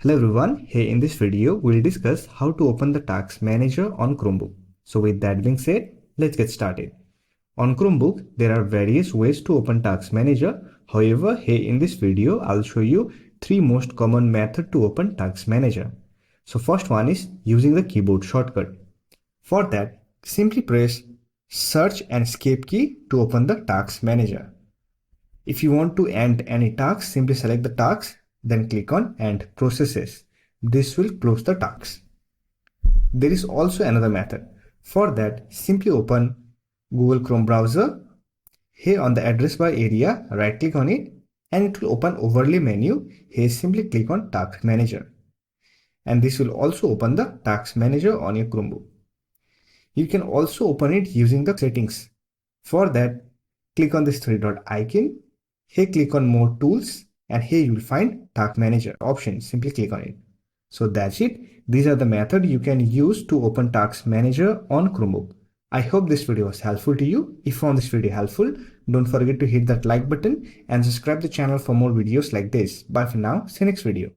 Hello everyone, here in this video we'll discuss how to open the Task Manager on Chromebook. So with that being said, let's get started. On Chromebook, there are various ways to open Task Manager. However, here in this video, I'll show you three most common methods to open Task Manager. So first one is using the keyboard shortcut. For that, simply press Search and Escape key to open the Task Manager. If you want to end any task, simply select the task, then click on End Processes. This will close the task. There is also another method. For that, simply open Google Chrome browser. Here on the address bar area, right click on it and it will open overlay menu. Here simply click on Task Manager. And this will also open the Task Manager on your Chromebook. You can also open it using the settings. For that, click on this three dot icon. Here click on More Tools and here you will find Task Manager option. Simply click on it. So that's it. These are the methods you can use to open Task Manager on Chromebook. I hope this video was helpful to you. If you found this video helpful, don't forget to hit that like button and subscribe the channel for more videos like this. Bye for now. See you next video.